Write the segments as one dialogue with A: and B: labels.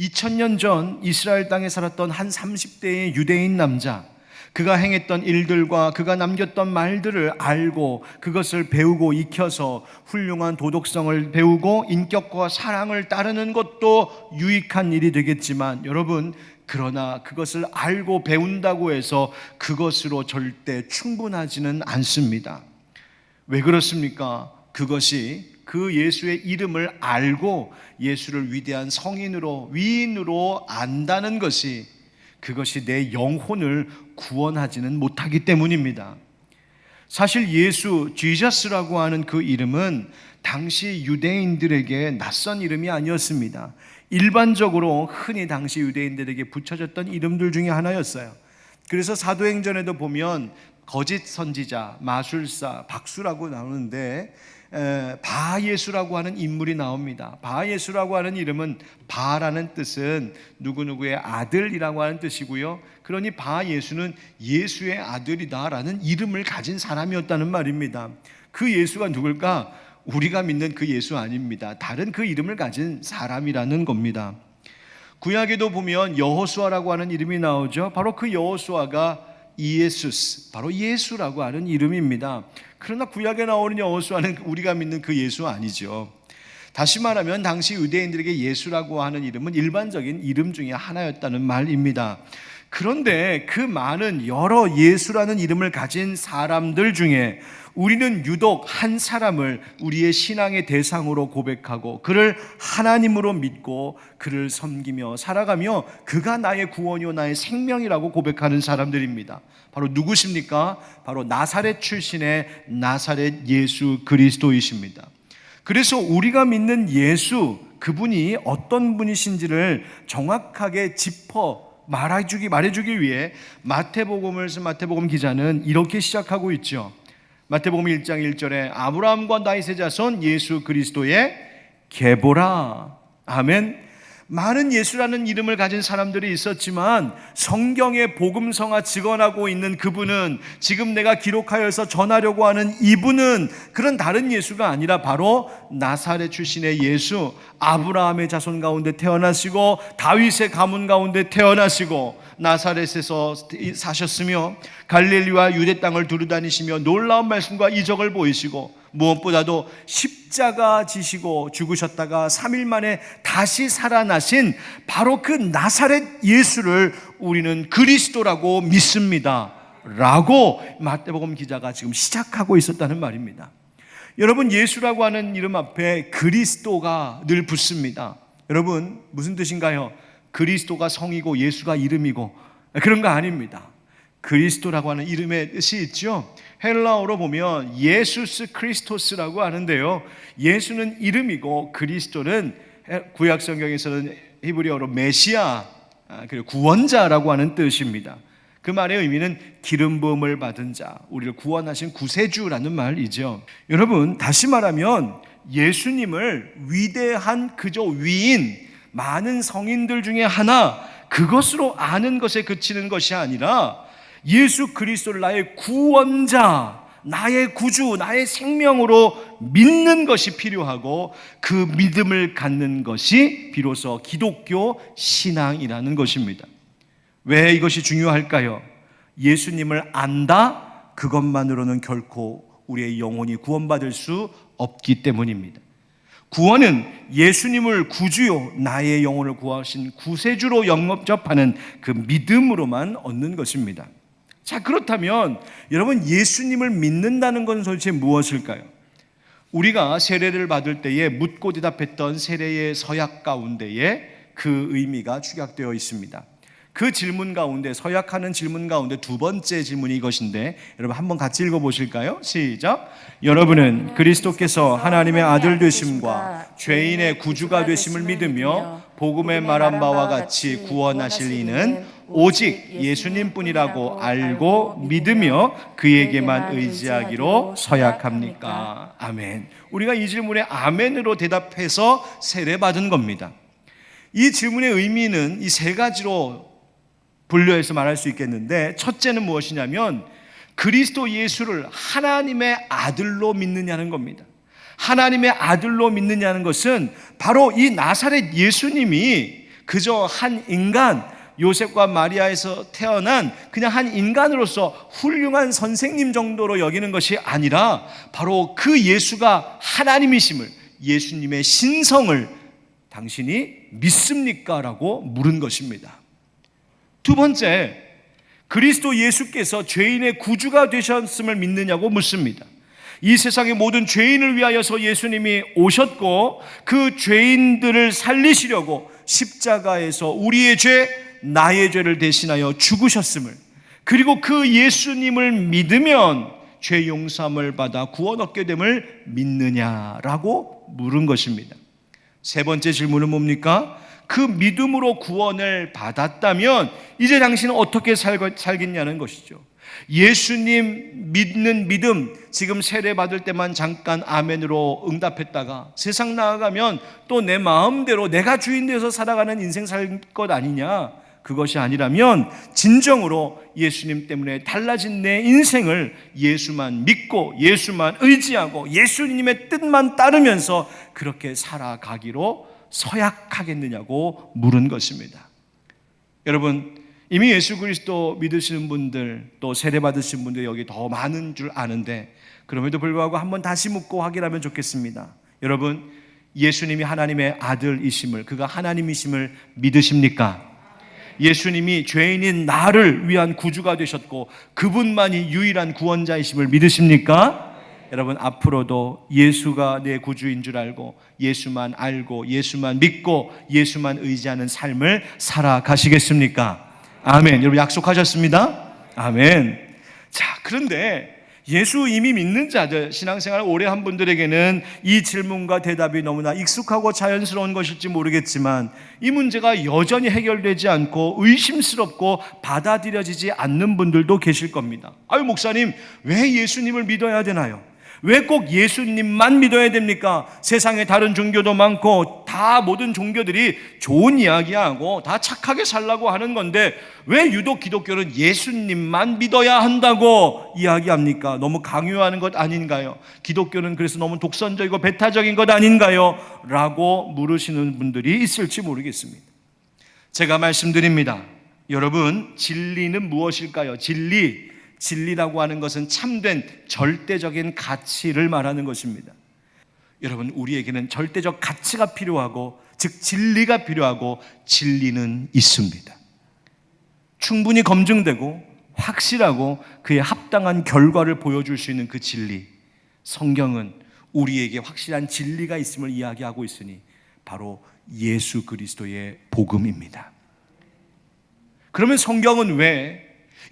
A: 2000년 전 이스라엘 땅에 살았던 한 30대의 유대인 남자, 그가 행했던 일들과 그가 남겼던 말들을 알고 그것을 배우고 익혀서 훌륭한 도덕성을 배우고 인격과 사랑을 따르는 것도 유익한 일이 되겠지만, 여러분, 그러나 그것을 알고 배운다고 해서 그것으로 절대 충분하지는 않습니다. 왜 그렇습니까? 그것이 그 예수의 이름을 알고 예수를 위대한 성인으로, 위인으로 안다는 것이, 그것이 내 영혼을 구원하지는 못하기 때문입니다. 사실 예수, 지저스라고 하는 그 이름은 당시 유대인들에게 낯선 이름이 아니었습니다. 일반적으로 흔히 당시 유대인들에게 붙여졌던 이름들 중에 하나였어요. 그래서 사도행전에도 보면 거짓 선지자, 마술사, 박수라고 나오는데 바예수라고 하는 인물이 나옵니다. 바예수라고 하는 이름은, 바라는 뜻은 누구누구의 아들이라고 하는 뜻이고요. 그러니 바예수는 예수의 아들이다라는 이름을 가진 사람이었다는 말입니다. 그 예수가 누굴까? 우리가 믿는 그 예수 아닙니다. 다른 그 이름을 가진 사람이라는 겁니다. 구약에도 보면 여호수아라고 하는 이름이 나오죠. 바로 그 여호수아가 이에수스, 바로 예수라고 하는 이름입니다. 그러나 구약에 나오는 여호수아는 우리가 믿는 그 예수 아니죠. 다시 말하면 당시 유대인들에게 예수라고 하는 이름은 일반적인 이름 중에 하나였다는 말입니다. 그런데 그 많은 여러 예수라는 이름을 가진 사람들 중에 우리는 유독 한 사람을 우리의 신앙의 대상으로 고백하고 그를 하나님으로 믿고 그를 섬기며 살아가며 그가 나의 구원이요 나의 생명이라고 고백하는 사람들입니다. 바로 누구십니까? 바로 나사렛 출신의 나사렛 예수 그리스도이십니다. 그래서 우리가 믿는 예수, 그분이 어떤 분이신지를 정확하게 말해주기 위해 마태복음 기자는 이렇게 시작하고 있죠. 마태복음 1장 1절에 아브라함과 다윗의 자손 예수 그리스도의 계보라. 아멘. 많은 예수라는 이름을 가진 사람들이 있었지만 성경의 복음성화 증언하고 있는 그분은, 지금 내가 기록하여서 전하려고 하는 이분은 그런 다른 예수가 아니라 바로 나사렛 출신의 예수, 아브라함의 자손 가운데 태어나시고 다윗의 가문 가운데 태어나시고 나사렛에서 사셨으며 갈릴리와 유대 땅을 두루다니시며 놀라운 말씀과 이적을 보이시고 무엇보다도 십자가 지시고 죽으셨다가 3일 만에 다시 살아나신 바로 그 나사렛 예수를 우리는 그리스도라고 믿습니다 라고 마태복음 기자가 지금 시작하고 있었다는 말입니다. 여러분, 예수라고 하는 이름 앞에 그리스도가 늘 붙습니다. 여러분, 무슨 뜻인가요? 그리스도가 성이고 예수가 이름이고 그런 거 아닙니다. 그리스도라고 하는 이름의 뜻이 있죠. 헬라어로 보면 예수스 크리스토스라고 하는데요, 예수는 이름이고 그리스도는 구약 성경에서는 히브리어로 메시아, 그리고 구원자라고 하는 뜻입니다. 그 말의 의미는 기름 부음을 받은 자, 우리를 구원하신 구세주라는 말이죠. 여러분, 다시 말하면 예수님을 위대한 그저 위인, 많은 성인들 중에 하나, 그것으로 아는 것에 그치는 것이 아니라 예수 그리스도를 나의 구원자, 나의 구주, 나의 생명으로 믿는 것이 필요하고 그 믿음을 갖는 것이 비로소 기독교 신앙이라는 것입니다. 왜 이것이 중요할까요? 예수님을 안다, 그것만으로는 결코 우리의 영혼이 구원받을 수 없기 때문입니다. 구원은 예수님을 구주요 나의 영혼을 구하신 구세주로 영접하는 그 믿음으로만 얻는 것입니다. 자, 그렇다면 여러분, 예수님을 믿는다는 것은 도대체 무엇일까요? 우리가 세례를 받을 때에 묻고 대답했던 세례의 서약 가운데에 그 의미가 축약되어 있습니다. 그 질문 가운데, 서약하는 질문 가운데 두 번째 질문이 이것인데, 여러분 한번 같이 읽어보실까요? 시작. 여러분은 그리스도께서 하나님의 아들 되심과 죄인의 구주가 되심을 믿으며 복음에 말한 바와 같이 구원하실 이는 오직 예수님뿐이라고 알고 믿으며 그에게만 의지하기로 서약합니까? 아멘. 우리가 이 질문에 아멘으로 대답해서 세례받은 겁니다. 이 질문의 의미는 이 세 가지로 분류해서 말할 수 있겠는데, 첫째는 무엇이냐면 그리스도 예수를 하나님의 아들로 믿느냐는 겁니다. 하나님의 아들로 믿느냐는 것은 바로 이 나사렛 예수님이 그저 한 인간, 요셉과 마리아에서 태어난 그냥 한 인간으로서 훌륭한 선생님 정도로 여기는 것이 아니라 바로 그 예수가 하나님이심을, 예수님의 신성을 당신이 믿습니까? 라고 물은 것입니다. 두 번째, 그리스도 예수께서 죄인의 구주가 되셨음을 믿느냐고 묻습니다. 이 세상의 모든 죄인을 위하여서 예수님이 오셨고 그 죄인들을 살리시려고 십자가에서 우리의 죄, 나의 죄를 대신하여 죽으셨음을, 그리고 그 예수님을 믿으면 죄 용서함을 받아 구원 얻게 됨을 믿느냐라고 물은 것입니다. 세 번째 질문은 뭡니까? 그 믿음으로 구원을 받았다면 이제 당신은 어떻게 살겠냐는 것이죠. 예수님 믿는 믿음, 지금 세례 받을 때만 잠깐 아멘으로 응답했다가 세상 나아가면 또 내 마음대로 내가 주인 되어서 살아가는 인생 살 것 아니냐? 그것이 아니라면 진정으로 예수님 때문에 달라진 내 인생을 예수만 믿고 예수만 의지하고 예수님의 뜻만 따르면서 그렇게 살아가기로 서약하겠느냐고 물은 것입니다. 여러분, 이미 예수 그리스도 믿으시는 분들, 또 세례 받으신 분들 여기 더 많은 줄 아는데 그럼에도 불구하고 한번 다시 묻고 확인하면 좋겠습니다. 여러분, 예수님이 하나님의 아들이심을, 그가 하나님이심을 믿으십니까? 예수님이 죄인인 나를 위한 구주가 되셨고 그분만이 유일한 구원자이심을 믿으십니까? 여러분, 앞으로도 예수가 내 구주인 줄 알고 예수만 알고 예수만 믿고 예수만 의지하는 삶을 살아가시겠습니까? 아멘. 여러분 약속하셨습니다? 아멘. 자, 그런데 예수 이미 믿는 자들, 신앙생활 오래 한 분들에게는 이 질문과 대답이 너무나 익숙하고 자연스러운 것일지 모르겠지만 이 문제가 여전히 해결되지 않고 의심스럽고 받아들여지지 않는 분들도 계실 겁니다. 아유, 목사님, 왜 예수님을 믿어야 되나요? 왜 꼭 예수님만 믿어야 됩니까? 세상에 다른 종교도 많고 다 모든 종교들이 좋은 이야기하고 다 착하게 살라고 하는 건데 왜 유독 기독교는 예수님만 믿어야 한다고 이야기합니까? 너무 강요하는 것 아닌가요? 기독교는 그래서 너무 독선적이고 배타적인 것 아닌가요? 라고 물으시는 분들이 있을지 모르겠습니다. 제가 말씀드립니다. 여러분, 진리는 무엇일까요? 진리라고 하는 것은 참된 절대적인 가치를 말하는 것입니다. 여러분, 우리에게는 절대적 가치가 필요하고, 즉 진리가 필요하고, 진리는 있습니다. 충분히 검증되고 확실하고 그에 합당한 결과를 보여줄 수 있는 그 진리, 성경은 우리에게 확실한 진리가 있음을 이야기하고 있으니 바로 예수 그리스도의 복음입니다. 그러면 성경은 왜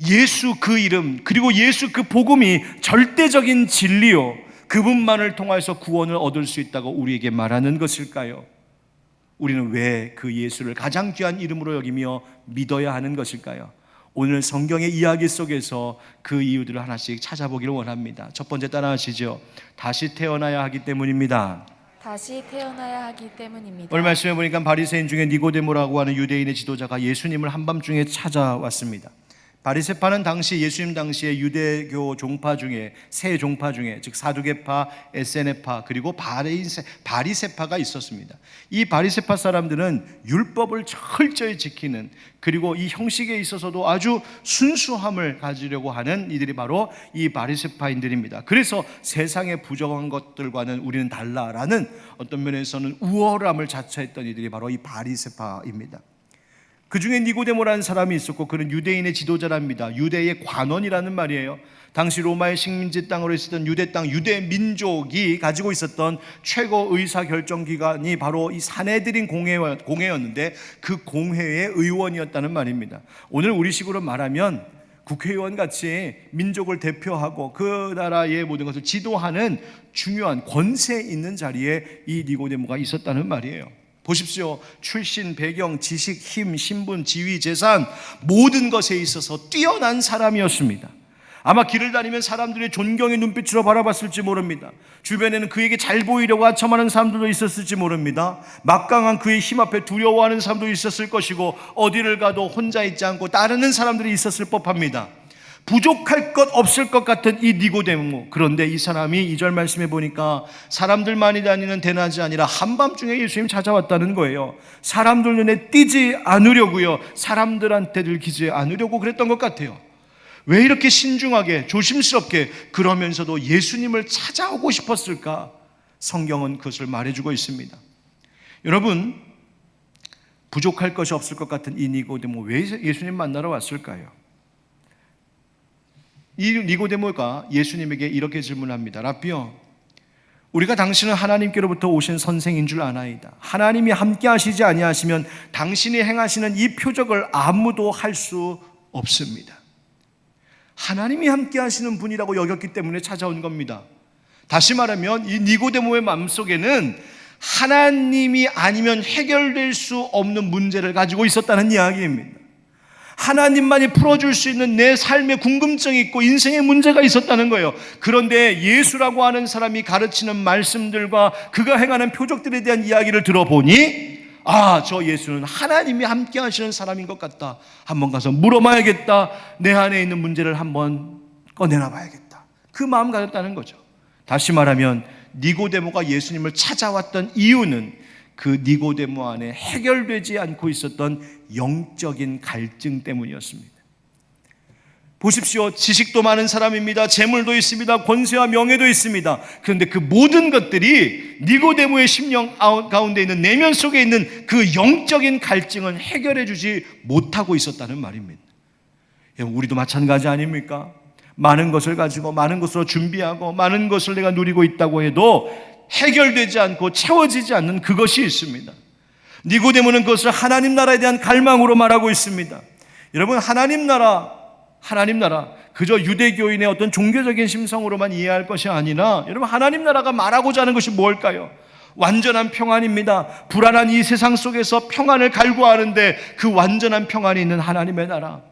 A: 예수 그 이름, 그리고 예수 그 복음이 절대적인 진리요, 그분만을 통해서 구원을 얻을 수 있다고 우리에게 말하는 것일까요? 우리는 왜 그 예수를 가장 귀한 이름으로 여기며 믿어야 하는 것일까요? 오늘 성경의 이야기 속에서 그 이유들을 하나씩 찾아보기를 원합니다. 첫 번째 따라하시죠. 다시 태어나야 하기 때문입니다.
B: 다시 태어나야 하기 때문입니다.
A: 오늘 말씀해 보니까 바리새인 중에 니고데모라고 하는 유대인의 지도자가 예수님을 한밤중에 찾아왔습니다. 바리새파는 당시 예수님 당시에 유대교 종파 중에 세 종파 중에, 즉 사두개파, 에세네파, 그리고 바리새파가 있었습니다. 이 바리새파 사람들은 율법을 철저히 지키는, 그리고 이 형식에 있어서도 아주 순수함을 가지려고 하는 이들이 바로 이 바리새파인들입니다. 그래서 세상의 부정한 것들과는 우리는 달라라는 어떤 면에서는 우월함을 자처했던 이들이 바로 이 바리새파입니다. 그 중에 니고데모라는 사람이 있었고 그는 유대인의 지도자랍니다. 유대의 관원이라는 말이에요. 당시 로마의 식민지 땅으로 있었던 유대 땅, 유대 민족이 가지고 있었던 최고 의사결정기관이 바로 이 사내들인 공회였는데 그 공회의 의원이었다는 말입니다. 오늘 우리식으로 말하면 국회의원 같이 민족을 대표하고 그 나라의 모든 것을 지도하는 중요한 권세 있는 자리에 이 니고데모가 있었다는 말이에요. 보십시오. 출신, 배경, 지식, 힘, 신분, 지위, 재산 모든 것에 있어서 뛰어난 사람이었습니다. 아마 길을 다니면 사람들이 존경의 눈빛으로 바라봤을지 모릅니다. 주변에는 그에게 잘 보이려고 하첨하는 사람들도 있었을지 모릅니다. 막강한 그의 힘 앞에 두려워하는 사람도 있었을 것이고 어디를 가도 혼자 있지 않고 따르는 사람들이 있었을 법합니다. 부족할 것 없을 것 같은 이 니고데모. 그런데 이 사람이 2절 말씀해 보니까 사람들 많이 다니는 대낮이 아니라 한밤중에 예수님 찾아왔다는 거예요. 사람들 눈에 띄지 않으려고요, 사람들한테 들키지 않으려고 그랬던 것 같아요. 왜 이렇게 신중하게 조심스럽게 그러면서도 예수님을 찾아오고 싶었을까? 성경은 그것을 말해주고 있습니다. 여러분, 부족할 것이 없을 것 같은 이 니고데모, 왜 예수님 만나러 왔을까요? 이 니고데모가 예수님에게 이렇게 질문합니다. 라삐요, 우리가 당신은 하나님께로부터 오신 선생인 줄 아나이다. 하나님이 함께 하시지 아니하시면 당신이 행하시는 이 표적을 아무도 할 수 없습니다. 하나님이 함께 하시는 분이라고 여겼기 때문에 찾아온 겁니다. 다시 말하면 이 니고데모의 마음속에는 하나님이 아니면 해결될 수 없는 문제를 가지고 있었다는 이야기입니다. 하나님만이 풀어줄 수 있는 내 삶의 궁금증이 있고 인생의 문제가 있었다는 거예요. 그런데 예수라고 하는 사람이 가르치는 말씀들과 그가 행하는 표적들에 대한 이야기를 들어보니, 아, 저 예수는 하나님이 함께 하시는 사람인 것 같다. 한번 가서 물어봐야겠다. 내 안에 있는 문제를 한번 꺼내놔 봐야겠다. 그 마음 가졌다는 거죠. 다시 말하면 니고데모가 예수님을 찾아왔던 이유는 그 니고데모 안에 해결되지 않고 있었던 영적인 갈증 때문이었습니다. 보십시오. 지식도 많은 사람입니다. 재물도 있습니다. 권세와 명예도 있습니다. 그런데 그 모든 것들이 니고데모의 심령 가운데 있는 내면 속에 있는 그 영적인 갈증은 해결해 주지 못하고 있었다는 말입니다. 우리도 마찬가지 아닙니까? 많은 것을 가지고 많은 것으로 준비하고 많은 것을 내가 누리고 있다고 해도 해결되지 않고 채워지지 않는 그것이 있습니다. 니고데모는 그것을 하나님 나라에 대한 갈망으로 말하고 있습니다. 여러분, 하나님 나라 그저 유대교인의 어떤 종교적인 심성으로만 이해할 것이 아니라, 여러분, 하나님 나라가 말하고자 하는 것이 뭘까요? 완전한 평안입니다. 불안한 이 세상 속에서 평안을 갈구하는데 그 완전한 평안이 있는 하나님의 나라,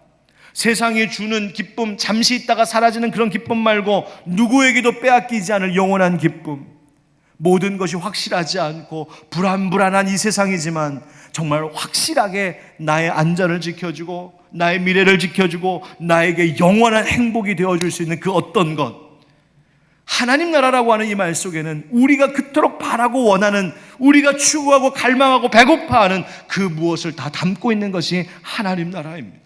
A: 세상이 주는 기쁨, 잠시 있다가 사라지는 그런 기쁨 말고 누구에게도 빼앗기지 않을 영원한 기쁨, 모든 것이 확실하지 않고 불안한 이 세상이지만 정말 확실하게 나의 안전을 지켜주고 나의 미래를 지켜주고 나에게 영원한 행복이 되어줄 수 있는 그 어떤 것, 하나님 나라라고 하는 이 말 속에는 우리가 그토록 바라고 원하는, 우리가 추구하고 갈망하고 배고파하는 그 무엇을 다 담고 있는 것이 하나님 나라입니다.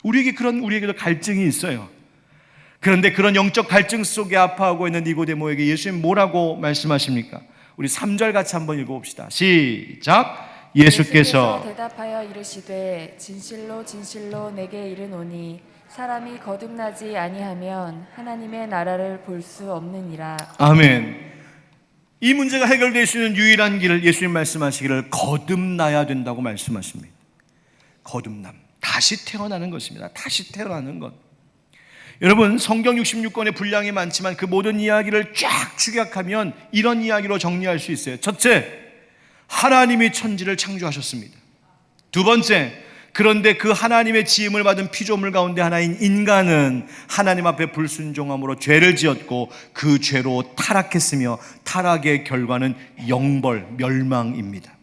A: 우리에게도 갈증이 있어요. 그런데 그런 영적 갈증 속에 아파하고 있는 니고데모에게 예수님 뭐라고 말씀하십니까? 우리 3절 같이 한번 읽어봅시다. 시작. 예수께서
B: 대답하여 이르시되 진실로 진실로 내게 이르노니 사람이 거듭나지 아니하면 하나님의 나라를 볼 수 없느니라.
A: 아멘. 이 문제가 해결될 수 있는 유일한 길을 예수님 말씀하시기를 거듭나야 된다고 말씀하십니다. 거듭남, 다시 태어나는 것입니다. 다시 태어나는 것. 여러분, 성경 66권의 분량이 많지만 그 모든 이야기를 쫙 축약하면 이런 이야기로 정리할 수 있어요. 첫째, 하나님이 천지를 창조하셨습니다. 두 번째, 그런데 그 하나님의 지음을 받은 피조물 가운데 하나인 인간은 하나님 앞에 불순종함으로 죄를 지었고 그 죄로 타락했으며 타락의 결과는 영벌, 멸망입니다.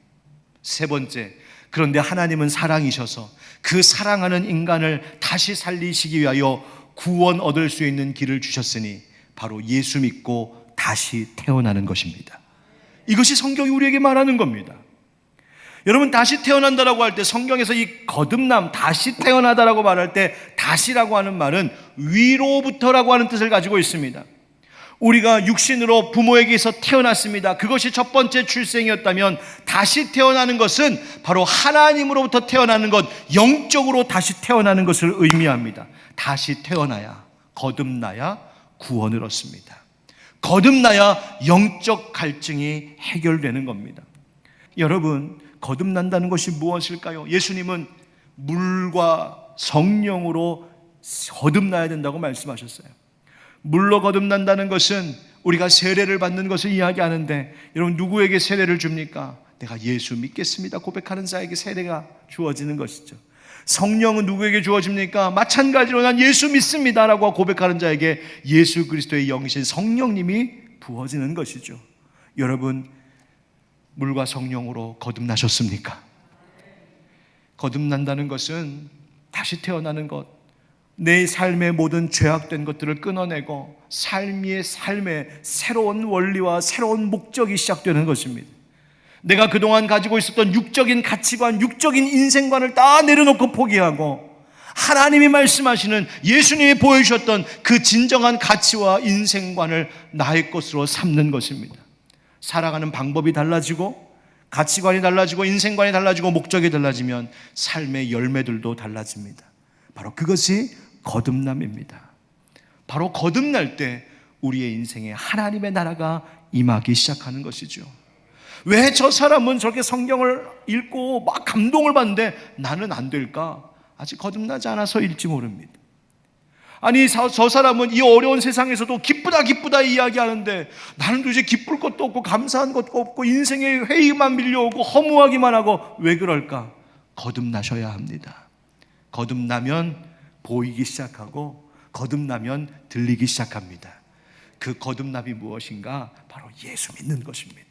A: 세 번째, 그런데 하나님은 사랑이셔서 그 사랑하는 인간을 다시 살리시기 위하여 구원 얻을 수 있는 길을 주셨으니 바로 예수 믿고 다시 태어나는 것입니다. 이것이 성경이 우리에게 말하는 겁니다. 여러분, 다시 태어난다라고 할 때 성경에서 이 거듭남, 다시 태어나다라고 말할 때 다시라고 하는 말은 위로부터라고 하는 뜻을 가지고 있습니다. 우리가 육신으로 부모에게서 태어났습니다. 그것이 첫 번째 출생이었다면 다시 태어나는 것은 바로 하나님으로부터 태어나는 것, 영적으로 다시 태어나는 것을 의미합니다. 다시 태어나야, 거듭나야 구원을 얻습니다. 거듭나야 영적 갈증이 해결되는 겁니다. 여러분, 거듭난다는 것이 무엇일까요? 예수님은 물과 성령으로 거듭나야 된다고 말씀하셨어요. 물로 거듭난다는 것은 우리가 세례를 받는 것을 이야기하는데, 여러분, 누구에게 세례를 줍니까? 내가 예수 믿겠습니다 고백하는 자에게 세례가 주어지는 것이죠. 성령은 누구에게 주어집니까? 마찬가지로 난 예수 믿습니다라고 고백하는 자에게 예수 그리스도의 영이신 성령님이 부어지는 것이죠. 여러분, 물과 성령으로 거듭나셨습니까? 거듭난다는 것은 다시 태어나는 것, 내 삶의 모든 죄악된 것들을 끊어내고 삶의 새로운 원리와 새로운 목적이 시작되는 것입니다. 내가 그동안 가지고 있었던 육적인 가치관, 육적인 인생관을 다 내려놓고 포기하고 하나님이 말씀하시는, 예수님이 보여주셨던 그 진정한 가치와 인생관을 나의 것으로 삼는 것입니다. 살아가는 방법이 달라지고 가치관이 달라지고 인생관이 달라지고 목적이 달라지면 삶의 열매들도 달라집니다. 바로 그것이 거듭남입니다. 바로 거듭날 때 우리의 인생에 하나님의 나라가 임하기 시작하는 것이죠. 왜 저 사람은 저렇게 성경을 읽고 막 감동을 받는데 나는 안 될까? 아직 거듭나지 않아서일지 모릅니다. 아니, 저 사람은 이 어려운 세상에서도 기쁘다 이야기하는데 나는 도대체 기쁠 것도 없고 감사한 것도 없고 인생에 회의만 밀려오고 허무하기만 하고 왜 그럴까? 거듭나셔야 합니다. 거듭나면 보이기 시작하고 거듭나면 들리기 시작합니다. 그 거듭남이 무엇인가? 바로 예수 믿는 것입니다.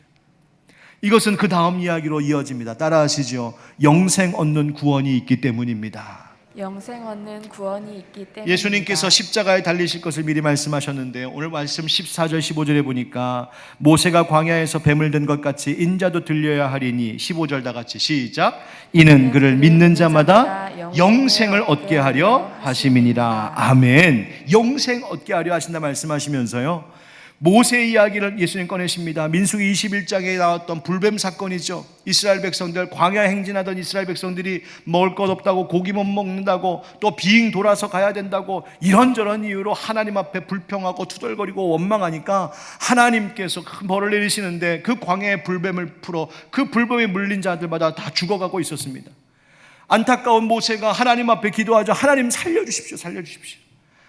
A: 이것은 그 다음 이야기로 이어집니다. 따라하시죠. 영생 얻는 구원이 있기 때문입니다.
B: 영생 얻는 구원이 있기 때문입니다.
A: 예수님께서 십자가에 달리실 것을 미리 말씀하셨는데 오늘 말씀 14절 15절에 보니까 모세가 광야에서 뱀을 든 것 같이 인자도 들려야 하리니 15절 다 같이 시작. 이는 그를 믿는 자마다 영생을 얻게 하려 하심이니라. 아멘. 영생 얻게 하려 하신다 말씀하시면서요, 모세의 이야기를 예수님 꺼내십니다. 민수기 21장에 나왔던 불뱀 사건이죠. 이스라엘 백성들, 광야 행진하던 이스라엘 백성들이 먹을 것 없다고, 고기 못 먹는다고, 또 비행 돌아서 가야 된다고 이런저런 이유로 하나님 앞에 불평하고 투덜거리고 원망하니까 하나님께서 큰 벌을 내리시는데 그 광야의 불뱀을 풀어 그 불뱀에 물린 자들마다 다 죽어가고 있었습니다. 안타까운 모세가 하나님 앞에 기도하죠. 하나님 살려주십시오.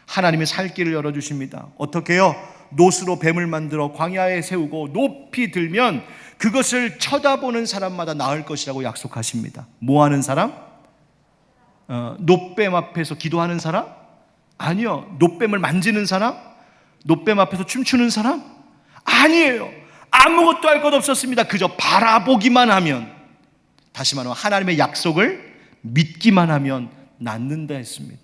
A: 하나님의 살 길을 열어주십니다. 어떻게 해요? 노스로 뱀을 만들어 광야에 세우고 높이 들면 그것을 쳐다보는 사람마다 나을 것이라고 약속하십니다. 뭐 하는 사람? 노뱀 앞에서 기도하는 사람? 아니요. 노뱀을 만지는 사람? 노뱀 앞에서 춤추는 사람? 아니에요. 아무것도 할 것 없었습니다. 그저 바라보기만 하면, 다시 말하면 하나님의 약속을 믿기만 하면 낫는다 했습니다.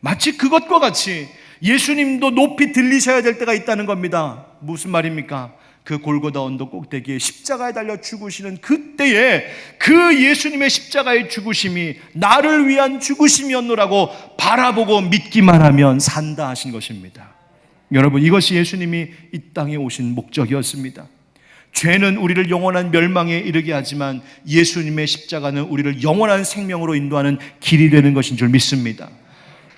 A: 마치 그것과 같이 예수님도 높이 들리셔야 될 때가 있다는 겁니다. 무슨 말입니까? 그 골고다 언덕 꼭대기에 십자가에 달려 죽으시는 그때에 그 예수님의 십자가의 죽으심이 나를 위한 죽으심이었노라고 바라보고 믿기만 하면 산다 하신 것입니다. 여러분, 이것이 예수님이 이 땅에 오신 목적이었습니다. 죄는 우리를 영원한 멸망에 이르게 하지만 예수님의 십자가는 우리를 영원한 생명으로 인도하는 길이 되는 것인 줄 믿습니다.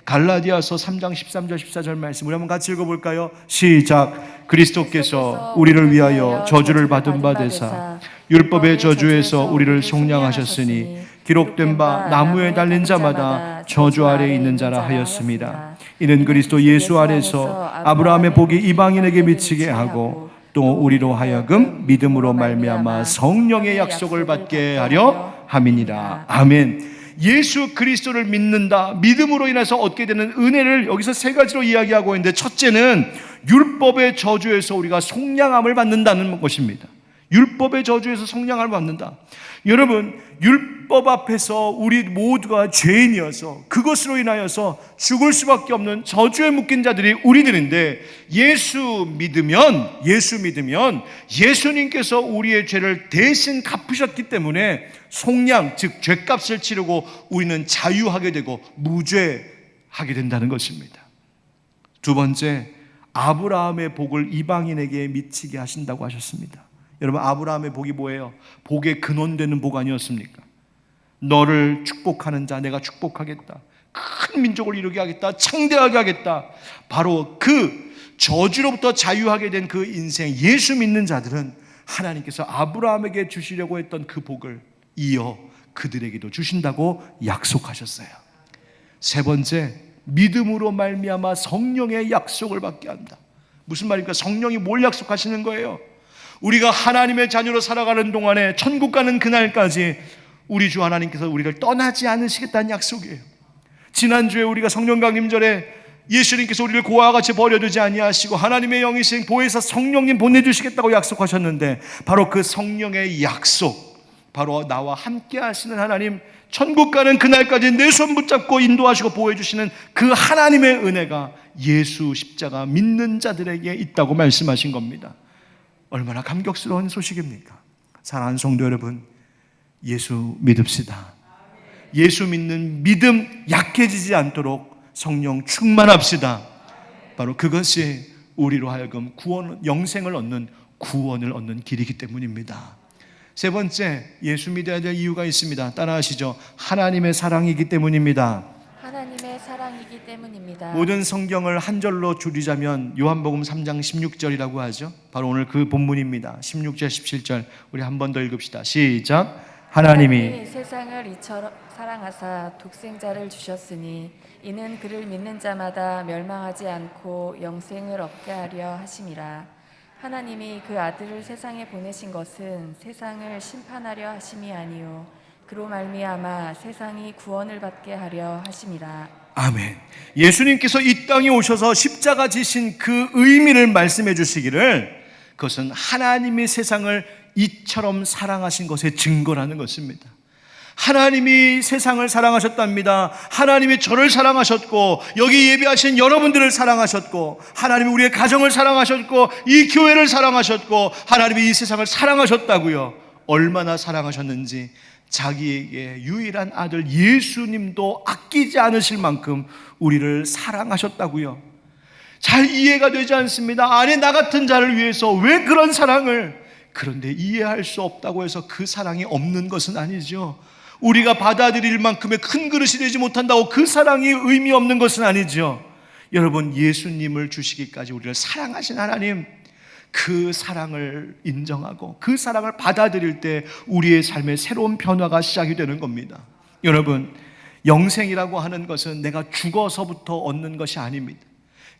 A: 갈라디아서 3장 13절 14절 말씀 우리 한번 같이 읽어볼까요? 시작. 그리스도께서 우리를 위하여 저주를 받은 바 되사 율법의 저주에서 우리를 속량하셨으니 기록된 바 나무에 달린 자마다 저주 아래 있는 자라 하였습니다. 이는 그리스도 예수 안에서 아브라함의 복이 이방인에게 미치게 하고 또 우리로 하여금 믿음으로 말미암아 성령의 약속을 받게 하려 함이니라. 아멘. 예수 그리스도를 믿는다, 믿음으로 인해서 얻게 되는 은혜를 여기서 세 가지로 이야기하고 있는데, 첫째는 율법의 저주에서 우리가 속량함을 받는다는 것입니다. 율법의 저주에서 속량함을 받는다. 여러분, 율법 앞에서 우리 모두가 죄인이어서 그것으로 인하여서 죽을 수밖에 없는 저주에 묶인 자들이 우리들인데, 예수 믿으면 예수님께서 우리의 죄를 대신 갚으셨기 때문에 속량, 즉 죄값을 치르고 우리는 자유하게 되고 무죄하게 된다는 것입니다. 두 번째, 아브라함의 복을 이방인에게 미치게 하신다고 하셨습니다. 여러분, 아브라함의 복이 뭐예요? 복의 근원되는 복 아니었습니까? 너를 축복하는 자 내가 축복하겠다, 큰 민족을 이루게 하겠다, 창대하게 하겠다. 바로 그 저주로부터 자유하게 된 그 인생, 예수 믿는 자들은 하나님께서 아브라함에게 주시려고 했던 그 복을 이어 그들에게도 주신다고 약속하셨어요. 세 번째, 믿음으로 말미암아 성령의 약속을 받게 한다. 무슨 말입니까? 성령이 뭘 약속하시는 거예요? 우리가 하나님의 자녀로 살아가는 동안에 천국 가는 그날까지 우리 주 하나님께서 우리를 떠나지 않으시겠다는 약속이에요. 지난주에 우리가 성령 강림절에 예수님께서 우리를 고아와 같이 버려두지 아니하시고 하나님의 영이신 보혜사 성령님 보내주시겠다고 약속하셨는데, 바로 그 성령의 약속, 바로 나와 함께 하시는 하나님, 천국 가는 그날까지 내 손 붙잡고 인도하시고 보호해 주시는 그 하나님의 은혜가 예수 십자가 믿는 자들에게 있다고 말씀하신 겁니다. 얼마나 감격스러운 소식입니까? 사랑하는 성도 여러분, 예수 믿읍시다. 예수 믿는 믿음 약해지지 않도록 성령 충만합시다. 바로 그것이 우리로 하여금 영생을 얻는 구원을 얻는 길이기 때문입니다. 세 번째, 예수 믿어야 될 이유가 있습니다. 따라하시죠. 하나님의 사랑이기 때문입니다.
B: 하나님의 사랑이기 때문입니다.
A: 모든 성경을 한 절로 줄이자면 요한복음 3장 16절이라고 하죠. 바로 오늘 그 본문입니다. 16절 17절 우리 한 번 더 읽읍시다. 시작. 하나님이
B: 세상을 이처럼 사랑하사 독생자를 주셨으니 이는 그를 믿는 자마다 멸망하지 않고 영생을 얻게 하려 하심이라. 하나님이 그 아들을 세상에 보내신 것은 세상을 심판하려 하심이 아니요 그로 말미암아 세상이 구원을 받게 하려 하심이라.
A: 아멘. 예수님께서 이 땅에 오셔서 십자가 지신 그 의미를 말씀해 주시기를 그것은 하나님이 세상을 이처럼 사랑하신 것의 증거라는 것입니다. 하나님이 세상을 사랑하셨답니다. 하나님이 저를 사랑하셨고 여기 예배하신 여러분들을 사랑하셨고 하나님이 우리의 가정을 사랑하셨고 이 교회를 사랑하셨고 하나님이 이 세상을 사랑하셨다고요. 얼마나 사랑하셨는지 자기에게 유일한 아들 예수님도 아끼지 않으실 만큼 우리를 사랑하셨다고요. 잘 이해가 되지 않습니다. 아니, 나 같은 자를 위해서 왜 그런 사랑을. 그런데 이해할 수 없다고 해서 그 사랑이 없는 것은 아니죠. 우리가 받아들일 만큼의 큰 그릇이 되지 못한다고 그 사랑이 의미 없는 것은 아니죠. 여러분, 예수님을 주시기까지 우리를 사랑하신 하나님, 그 사랑을 인정하고 그 사랑을 받아들일 때 우리의 삶에 새로운 변화가 시작이 되는 겁니다. 여러분, 영생이라고 하는 것은 내가 죽어서부터 얻는 것이 아닙니다.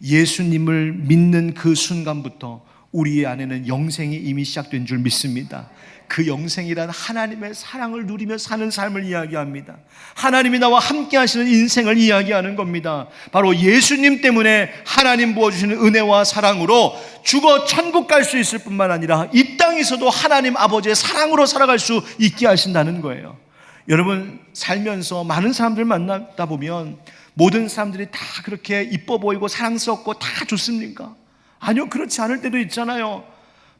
A: 예수님을 믿는 그 순간부터 우리 안에는 영생이 이미 시작된 줄 믿습니다. 그 영생이란 하나님의 사랑을 누리며 사는 삶을 이야기합니다. 하나님이 나와 함께 하시는 인생을 이야기하는 겁니다. 바로 예수님 때문에 하나님 부어주시는 은혜와 사랑으로 죽어 천국 갈 수 있을 뿐만 아니라 이 땅에서도 하나님 아버지의 사랑으로 살아갈 수 있게 하신다는 거예요. 여러분, 살면서 많은 사람들 만나다 보면 모든 사람들이 다 그렇게 이뻐 보이고 사랑스럽고 다 좋습니까? 아니요, 그렇지 않을 때도 있잖아요.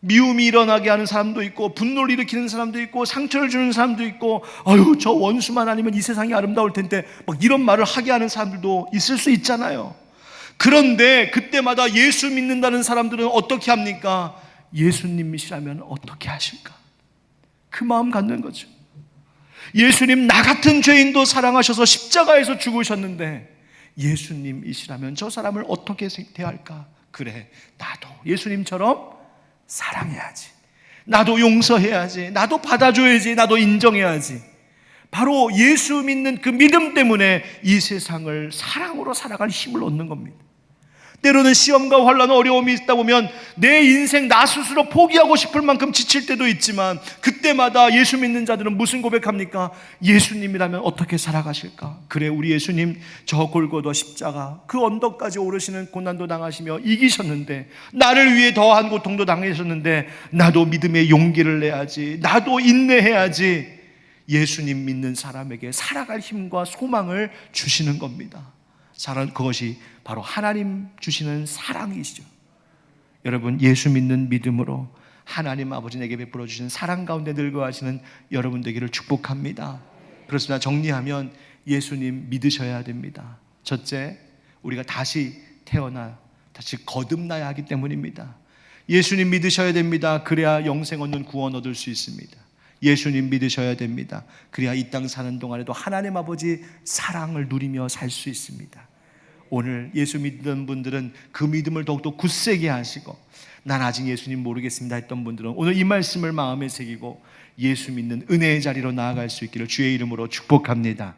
A: 미움이 일어나게 하는 사람도 있고 분노를 일으키는 사람도 있고 상처를 주는 사람도 있고 아유, 저 원수만 아니면 이 세상이 아름다울 텐데 막 이런 말을 하게 하는 사람들도 있을 수 있잖아요. 그런데 그때마다 예수 믿는다는 사람들은 어떻게 합니까? 예수님이시라면 어떻게 하실까? 그 마음 갖는 거죠. 예수님, 나 같은 죄인도 사랑하셔서 십자가에서 죽으셨는데 예수님이시라면 저 사람을 어떻게 대할까? 그래, 나도 예수님처럼 사랑해야지. 나도 용서해야지. 나도 받아줘야지. 나도 인정해야지. 바로 예수 믿는 그 믿음 때문에 이 세상을 사랑으로 살아갈 힘을 얻는 겁니다. 때로는 시험과 환난, 어려움이 있다 보면 내 인생 나 스스로 포기하고 싶을 만큼 지칠 때도 있지만 그때마다 예수 믿는 자들은 무슨 고백합니까? 예수님이라면 어떻게 살아가실까? 그래, 우리 예수님 저 골고다 십자가 그 언덕까지 오르시는 고난도 당하시며 이기셨는데 나를 위해 더한 고통도 당하셨는데 나도 믿음의 용기를 내야지. 나도 인내해야지. 예수님 믿는 사람에게 살아갈 힘과 소망을 주시는 겁니다. 그것이 바로 하나님 주시는 사랑이시죠. 여러분, 예수 믿는 믿음으로 하나님 아버지 내게 베풀어 주신 사랑 가운데 늙어가시는 여러분 되기를 축복합니다. 그렇습니다. 정리하면 예수님 믿으셔야 됩니다. 첫째, 우리가 다시 태어나 다시 거듭나야 하기 때문입니다. 예수님 믿으셔야 됩니다. 그래야 영생 얻는 구원 얻을 수 있습니다. 예수님 믿으셔야 됩니다. 그래야 이 땅 사는 동안에도 하나님 아버지 사랑을 누리며 살 수 있습니다. 오늘 예수 믿는 분들은 그 믿음을 더욱더 굳세게 하시고 난 아직 예수님 모르겠습니다 했던 분들은 오늘 이 말씀을 마음에 새기고 예수 믿는 은혜의 자리로 나아갈 수 있기를 주의 이름으로 축복합니다.